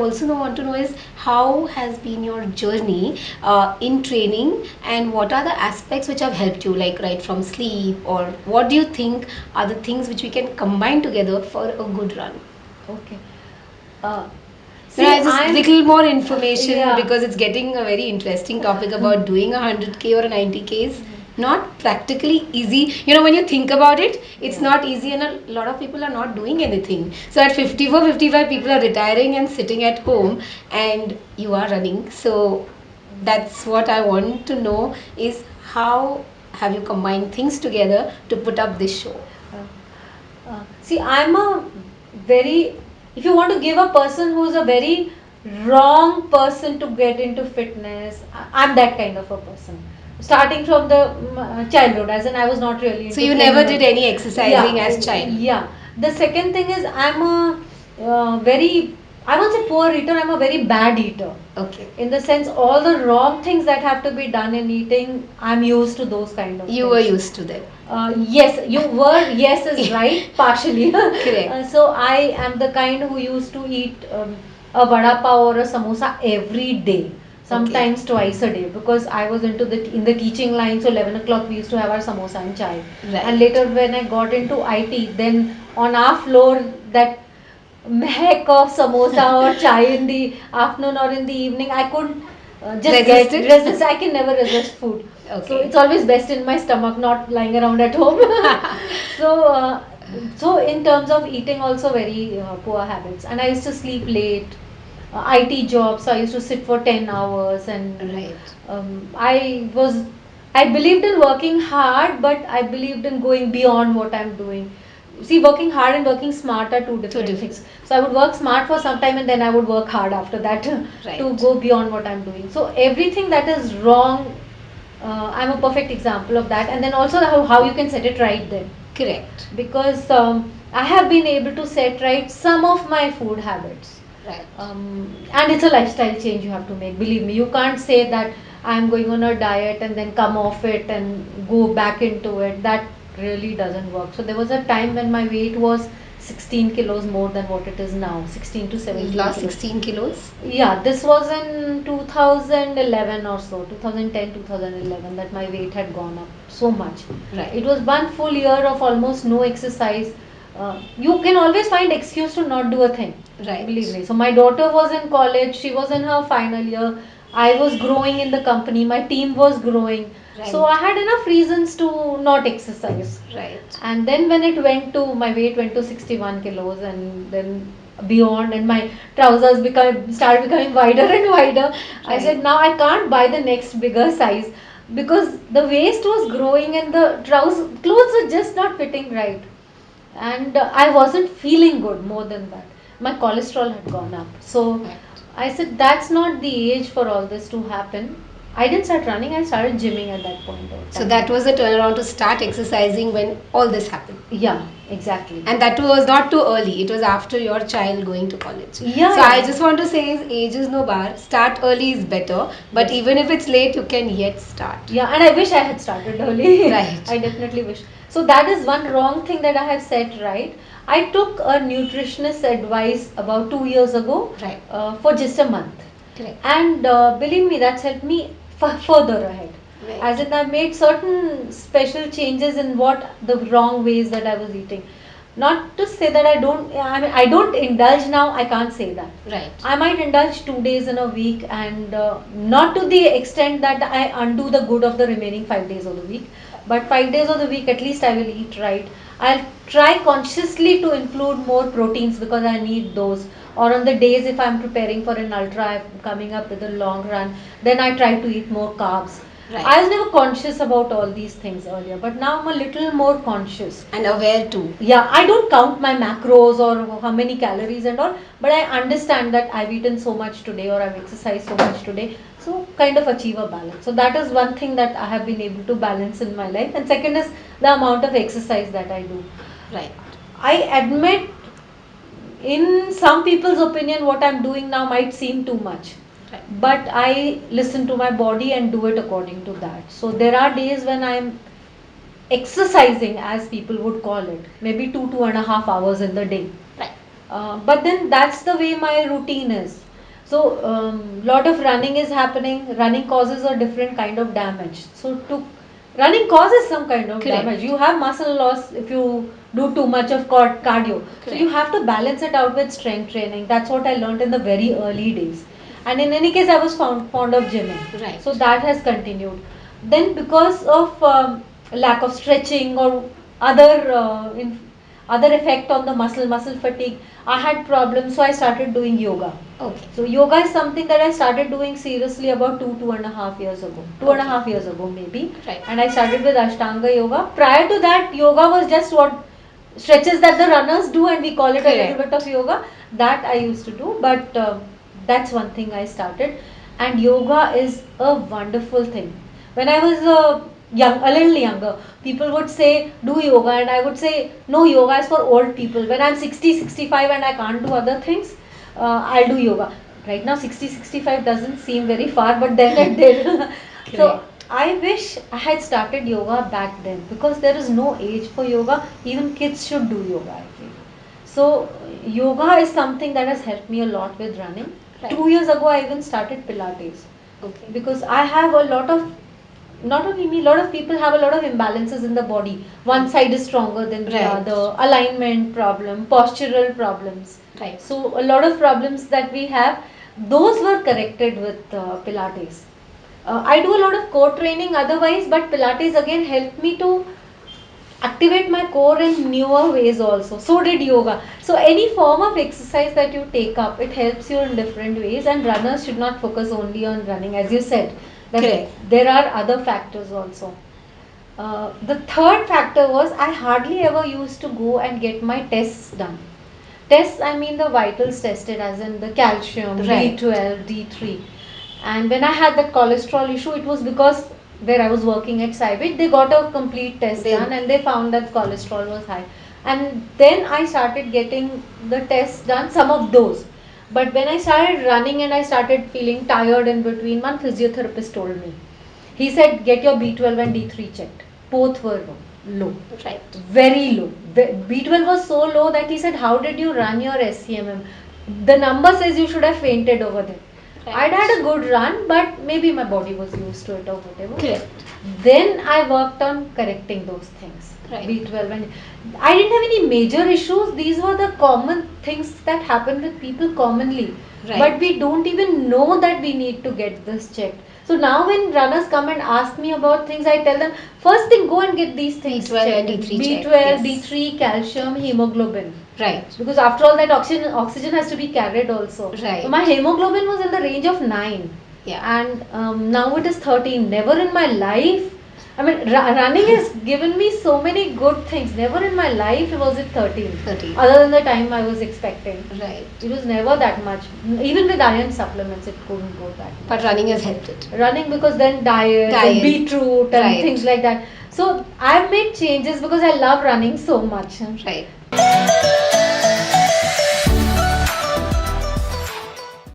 also want to know is how has been your journey in training, and what are the aspects which have helped you, like right from sleep, or what do you think are the things which we can combine together for a good run? Okay. Uh, See, See, just I'm little more information yeah. because it's getting a very interesting topic about doing a 100K or a 90Ks. Not practically easy. You know, when you think about it, it's Yeah. not easy, and a lot of people are not doing anything. So at 54, 55, people are retiring and sitting at home, and you are running. So that's what I want to know is how have you combined things together to put up this show? See, I'm a very, if you want to give a person who's a very wrong person to get into fitness, I'm that kind of a person. Starting from the childhood, as in I was not really So into you training. never did any exercising as child? Yeah. The second thing is I'm a very, I won't say poor eater, I'm a very bad eater. Okay. In the sense, all the wrong things that have to be done in eating, I'm used to those kind of You things. were used to them. Yes, you were. Yes is right, partially. Correct. So I am the kind who used to eat a vada pav or a samosa every day, sometimes twice a day, because I was into the in the teaching line. So 11 o'clock we used to have our samosa and chai. Right. And later when I got into IT, then on our floor that mehek of samosa or chai in the afternoon or in the evening, I couldn't just Resist get it? resist. I can never resist food. Okay. So it's always best in my stomach, not lying around at home. so, so in terms of eating, also very poor habits. And I used to sleep late. IT jobs, so I used to sit for 10 hours, and Right. I was. I believed in working hard, but I believed in going beyond what I'm doing. See, working hard and working smart are two different things. So I would work smart for some time and then I would work hard after that Right. to go beyond what I'm doing. So everything that is wrong, I'm a perfect example of that. And then also how you can set it right then. Correct. Because I have been able to set right some of my food habits. Right. And it's a lifestyle change you have to make. Believe me, you can't say that I'm going on a diet and then come off it and go back into it. That really doesn't work. So there was a time when my weight was 16 kilos more than what it is now, 16 to 17 You lost kilos. 16 kilos? Yeah, this was in 2011 or so, 2010, 2011, that my weight had gone up so much. Right. It was one full year of almost no exercise. You can always find excuse to not do a thing. Right. Believe me. So my daughter was in college, she was in her final year. I was growing in the company, my team was growing. So Right. I had enough reasons to not exercise. Right. And then when it went to, my weight went to 61 kilos and then beyond, and my trousers started becoming wider and wider. I Right. said now I can't buy the next bigger size, because the waist was growing and the trousers clothes were just not fitting right. And I wasn't feeling good. More than that, my cholesterol had gone up. So I said that's not the age for all this to happen. I didn't start running, I started gymming at that point of So time. that was the turnaround to start exercising when all this happened. Yeah, exactly. And that was not too early. It was after your child going to college. Yeah, So yeah. I just want to say is age is no bar. Start early is better. But Yes. even if it's late, you can yet start. Yeah, and I wish I had started early. Right. I definitely wish. So that is one wrong thing that I have said right. I took a nutritionist advice about 2 years ago. Right. For just a month. Correct. And believe me, that's helped me further ahead. Right. As in, I've made certain special changes in what the wrong ways that I was eating. Not to say that I mean, I don't indulge now, I can't say that. Right. I might indulge 2 days in a week, and not to the extent that I undo the good of the remaining 5 days of the week. But 5 days of the week, at least I will eat right. I'll try consciously to include more proteins because I need those. Or on the days if I'm preparing for an ultra, I'm coming up with a long run, then I try to eat more carbs. Right. I was never conscious about all these things earlier, but now I'm a little more conscious. And aware too. Yeah, I don't count my macros or how many calories and all, but I understand that I've eaten so much today or I've exercised so much today. So kind of achieve a balance. So that is one thing that I have been able to balance in my life. And second is the amount of exercise that I do. Right. I admit, in some people's opinion, what I'm doing now might seem too much. Right. But I listen to my body and do it according to that. So there are days when I'm exercising, as people would call it, maybe 2.5 hours in the day. Right. But then that's the way my routine is. So lot of running is happening. Running causes a different kind of damage. So to running causes some kind of Correct. damage. You have muscle loss if you do too much of cardio. So you Correct. have to balance it out with strength training. That's what I learned in the very early days. And in any case, I was fond of gymming. Right. So that has continued. Then because of lack of stretching or other other effect on the muscle fatigue, I had problems, so I started doing yoga. Okay. So yoga is something that I started doing seriously about 2.5 years ago. Two and a Okay. half years ago maybe. Right. And I started with Ashtanga yoga. Prior to that, yoga was just what stretches that the runners do, and we call it a little Correct. bit of yoga. That I used to do, but that's one thing I started. And yoga is a wonderful thing. When I was a little younger, people would say do yoga, and I would say no, yoga is for old people. When I'm 60, 65 and I can't do other things, I'll do yoga. Right now 60, 65 doesn't seem very far, but then it did. So Correct. I wish I had started yoga back then, because there is no age for yoga. Even kids should do yoga, I feel. So yoga is something that has helped me a lot with running. Right. 2 years ago, I even started Pilates, Okay. because I have a lot of, not only me, a lot of people have a lot of imbalances in the body. One side is stronger than the Right. other, alignment problem, postural problems. Right. So a lot of problems that we have, those were corrected with Pilates. I do a lot of core training otherwise, but Pilates again helped me to activate my core in newer ways also. So did yoga. So any form of exercise that you take up, it helps you in different ways, and runners should not focus only on running, as you said. That Correct. there are other factors also. The third factor was I hardly ever used to go and get my tests done. Tests, I mean the vitals tested, as in the calcium, Right. B12, D3. And when I had that cholesterol issue, it was because where I was working at Cybit, they got a complete test done and they found that cholesterol was high. And then I started getting the tests done, some of those. But when I started running and I started feeling tired in between, one physiotherapist told me. He said, get your B12 and D3 checked. Both were low. Right. Very low. The B12 was so low that he said, how did you run your SCMM? The number says you should have fainted over there. Right. I'd had a good run, but maybe my body was used to it or whatever. Correct. Then I worked on correcting those things. Right. B12, and I didn't have any major issues. These were the common things that happen with people commonly. Right. But we don't even know that we need to get this checked. So now when runners come and ask me about things, I tell them, first thing, go and get these things B12 checked. and D3 checked, B12, yes. D3, calcium, hemoglobin. Right. Because after all, that oxygen has to be carried also. Right. So my hemoglobin was in the range of 9. Yeah. And now it is 13. Never in my life. I mean, running has given me so many good things. Never in my life was it 13. 13. Other than the time I was expecting. Right. It was never that much. Even with iron supplements, it couldn't go that much. But running has helped it. Running, because then diet, Diet. beetroot and Right. things like that. So I've made changes because I love running so much. Right.